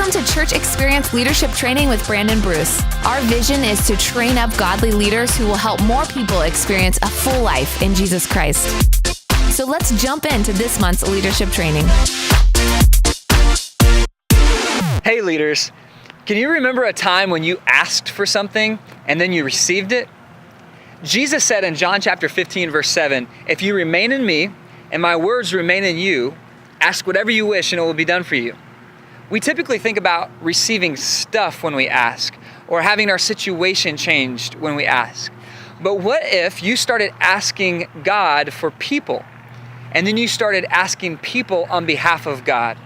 Welcome to Church Experience Leadership Training with Brandon Bruce. Our vision is to train up godly leaders who will help more people experience a full life in Jesus Christ. So let's jump into this month's leadership training. Hey leaders, can you remember a time when you asked for something and then you received it? Jesus said in John chapter 15, verse 7, "If you remain in me and my words remain in you, ask whatever you wish and it will be done for you." We typically think about receiving stuff when we ask, or having our situation changed when we ask. But what if you started asking God for people, and then you started asking people on behalf of God?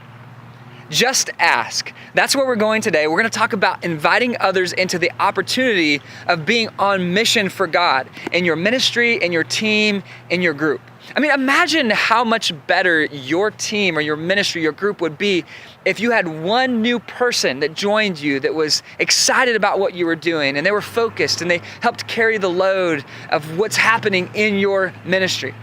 Just ask. That's where we're going today. We're going to talk about inviting others into the opportunity of being on mission for God in your ministry, in your team, in your group. I mean, imagine how much better your team or your ministry, your group would be if you had one new person that joined you that was excited about what you were doing and they were focused and they helped carry the load of what's happening in your ministry.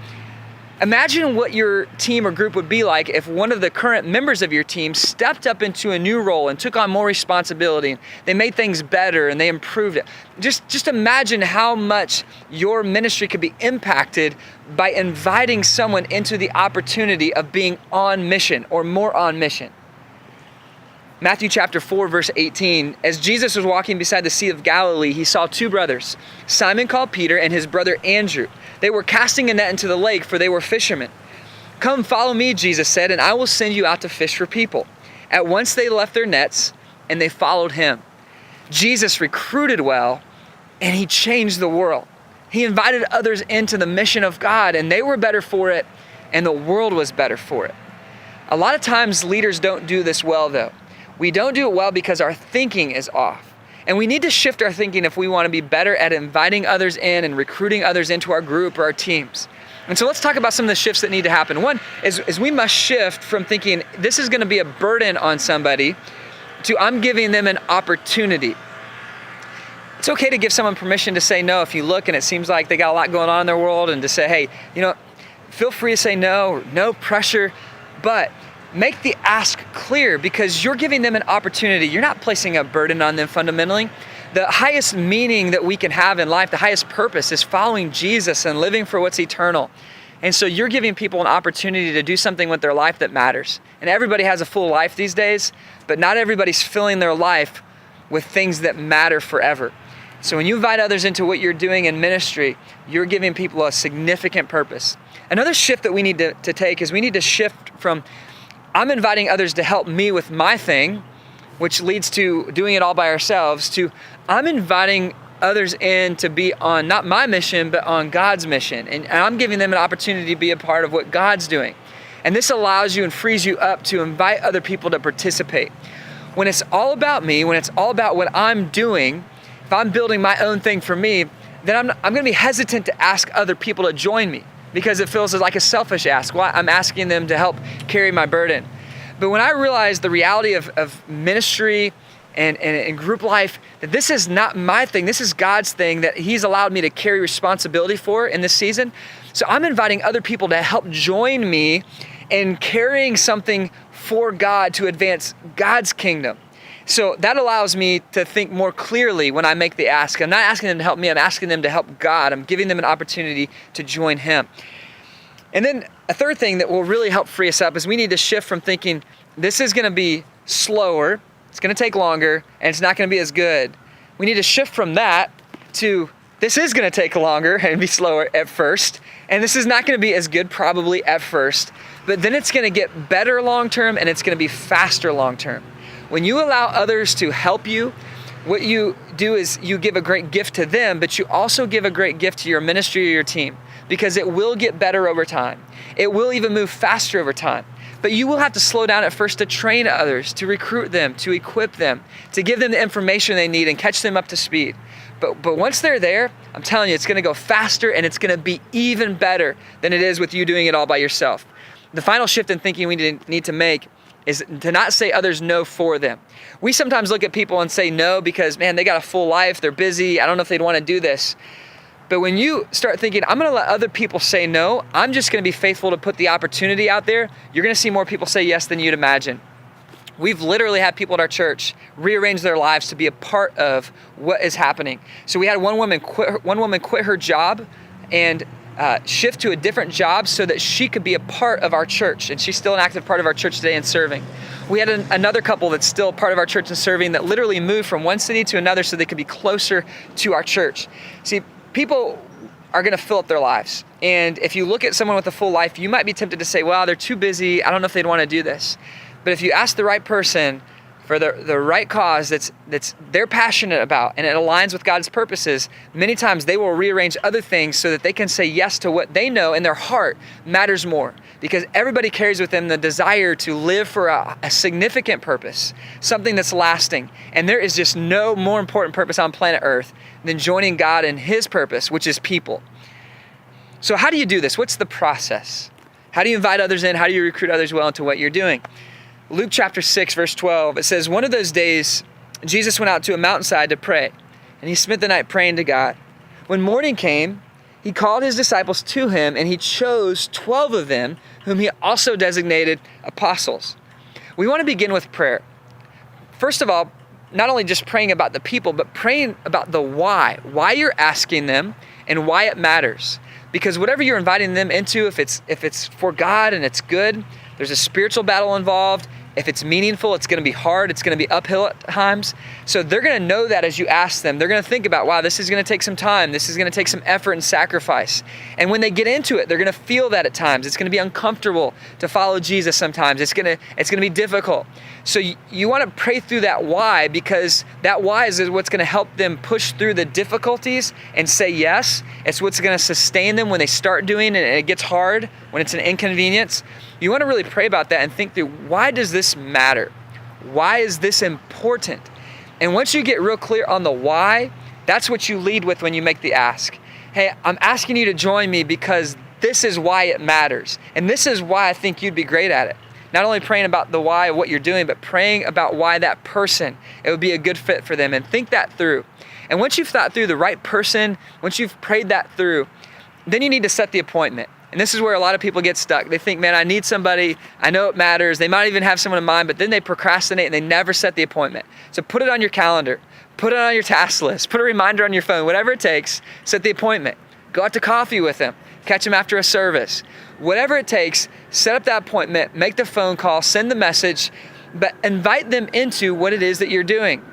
Imagine what your team or group would be like if one of the current members of your team stepped up into a new role and took on more responsibility. They made things better and they improved it. Just imagine how much your ministry could be impacted by inviting someone into the opportunity of being on mission or more on mission. Matthew chapter 4, verse 18, as Jesus was walking beside the Sea of Galilee, he saw two brothers, Simon called Peter and his brother Andrew. They were casting a net into the lake, for they were fishermen. "Come, follow me," Jesus said, "and I will send you out to fish for people." At once they left their nets and they followed him. Jesus recruited well and he changed the world. He invited others into the mission of God and they were better for it and the world was better for it. A lot of times leaders don't do this well though. We don't do it well because our thinking is off. And we need to shift our thinking if we want to be better at inviting others in and recruiting others into our group or our teams. And so let's talk about some of the shifts that need to happen. One is we must shift from thinking this is going to be a burden on somebody to I'm giving them an opportunity. It's okay to give someone permission to say no if you look and it seems like they got a lot going on in their world, and to say, hey, feel free to say no, no pressure, but make the ask clear because you're giving them an opportunity. You're not placing a burden on them fundamentally. The highest meaning that we can have in life, the highest purpose is following Jesus and living for what's eternal. And so you're giving people an opportunity to do something with their life that matters. And everybody has a full life these days, but not everybody's filling their life with things that matter forever. So when you invite others into what you're doing in ministry, you're giving people a significant purpose. Another shift that we need to take is we need to shift from I'm inviting others to help me with my thing, which leads to doing it all by ourselves, to I'm inviting others in to be on not my mission, but on God's mission. And I'm giving them an opportunity to be a part of what God's doing. And this allows you and frees you up to invite other people to participate. When it's all about me, when it's all about what I'm doing, if I'm building my own thing for me, then I'm going to be hesitant to ask other people to join me, because it feels like a selfish ask. Well, I'm asking them to help carry my burden. But when I realized the reality of ministry and group life, that this is not my thing, this is God's thing that He's allowed me to carry responsibility for in this season. So I'm inviting other people to help join me in carrying something for God to advance God's kingdom. So that allows me to think more clearly when I make the ask. I'm not asking them to help me, I'm asking them to help God. I'm giving them an opportunity to join Him. And then a third thing that will really help free us up is we need to shift from thinking this is going to be slower, it's going to take longer, and it's not going to be as good. We need to shift from that to this is going to take longer and be slower at first, and this is not going to be as good probably at first, but then it's going to get better long-term and it's going to be faster long-term. When you allow others to help you, what you do is you give a great gift to them, but you also give a great gift to your ministry or your team, because it will get better over time. It will even move faster over time. But you will have to slow down at first to train others, to recruit them, to equip them, to give them the information they need and catch them up to speed. But once they're there, I'm telling you, it's going to go faster and it's going to be even better than it is with you doing it all by yourself. The final shift in thinking we need to make is to not say others no for them. We sometimes look at people and say no because, man, they got a full life, they're busy, I don't know if they'd want to do this. But when you start thinking, I'm going to let other people say no, I'm just going to be faithful to put the opportunity out there, you're going to see more people say yes than you'd imagine. We've literally had people at our church rearrange their lives to be a part of what is happening. So we had one woman quit her job and shift to a different job so that she could be a part of our church. And she's still an active part of our church today and serving. We had another couple that's still part of our church and serving that literally moved from one city to another so they could be closer to our church. See, people are going to fill up their lives. And if you look at someone with a full life, you might be tempted to say, well, they're too busy. I don't know if they'd want to do this. But if you ask the right person for the right cause that's they're passionate about and it aligns with God's purposes, many times they will rearrange other things so that they can say yes to what they know in their heart matters more. Because everybody carries with them the desire to live for a significant purpose, something that's lasting. And there is just no more important purpose on planet Earth than joining God in His purpose, which is people. So how do you do this? What's the process? How do you invite others in? How do you recruit others well into what you're doing? Luke chapter 6, verse 12, it says, one of those days, Jesus went out to a mountainside to pray, and he spent the night praying to God. When morning came, he called his disciples to him, and he chose 12 of them, whom he also designated apostles. We want to begin with prayer. First of all, not only just praying about the people, but praying about the why you're asking them and why it matters. Because whatever you're inviting them into, if it's for God and it's good, there's a spiritual battle involved. If it's meaningful, it's going to be hard. It's going to be uphill at times. So they're going to know that as you ask them. They're going to think about, wow, this is going to take some time. This is going to take some effort and sacrifice. And when they get into it, they're going to feel that at times. It's going to be uncomfortable to follow Jesus sometimes. It's going to be difficult. So you want to pray through that why, because that why is what's going to help them push through the difficulties and say yes. It's what's going to sustain them when they start doing it and it gets hard, when it's an inconvenience. You want to really pray about that and think through, why does this matter? Why is this important? And once you get real clear on the why, that's what you lead with when you make the ask. Hey, I'm asking you to join me because this is why it matters. And this is why I think you'd be great at it. Not only praying about the why of what you're doing, but praying about why that person, it would be a good fit for them, and think that through. And once you've thought through the right person, once you've prayed that through, then you need to set the appointment. And this is where a lot of people get stuck. They think, man, I need somebody. I know it matters. They might even have someone in mind, but then they procrastinate and they never set the appointment. So put it on your calendar. Put it on your task list. Put a reminder on your phone. Whatever it takes, set the appointment. Go out to coffee with them. Catch them after a service. Whatever it takes, set up that appointment. Make the phone call. Send the message. But invite them into what it is that you're doing.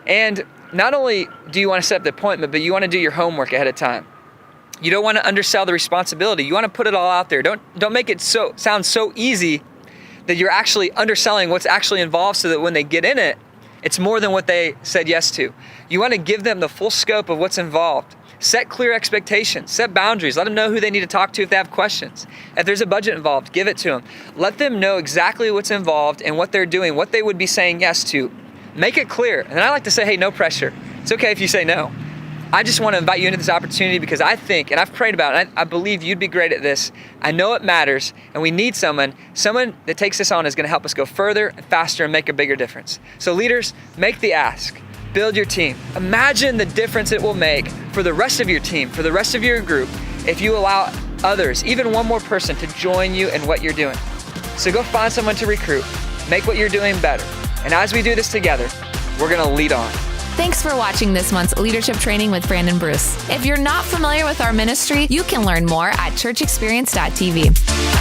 And not only do you want to set up the appointment, but you want to do your homework ahead of time. You don't want to undersell the responsibility. You want to put it all out there. Don't make it sound so easy that you're actually underselling what's actually involved so that when they get in it, it's more than what they said yes to. You want to give them the full scope of what's involved. Set clear expectations. Set boundaries. Let them know who they need to talk to if they have questions. If there's a budget involved, give it to them. Let them know exactly what's involved and what they're doing, what they would be saying yes to. Make it clear. And I like to say, hey, no pressure. It's okay if you say no. I just want to invite you into this opportunity because I think, and I've prayed about it, I believe you'd be great at this. I know it matters, and we need someone that takes this on is going to help us go further and faster and make a bigger difference. So leaders, make the ask. Build your team. Imagine the difference it will make for the rest of your team, for the rest of your group, if you allow others, even one more person, to join you in what you're doing. So go find someone to recruit. Make what you're doing better. And as we do this together, we're going to lead on. Thanks for watching this month's Leadership Training with Brandon Bruce. If you're not familiar with our ministry, you can learn more at churchexperience.tv.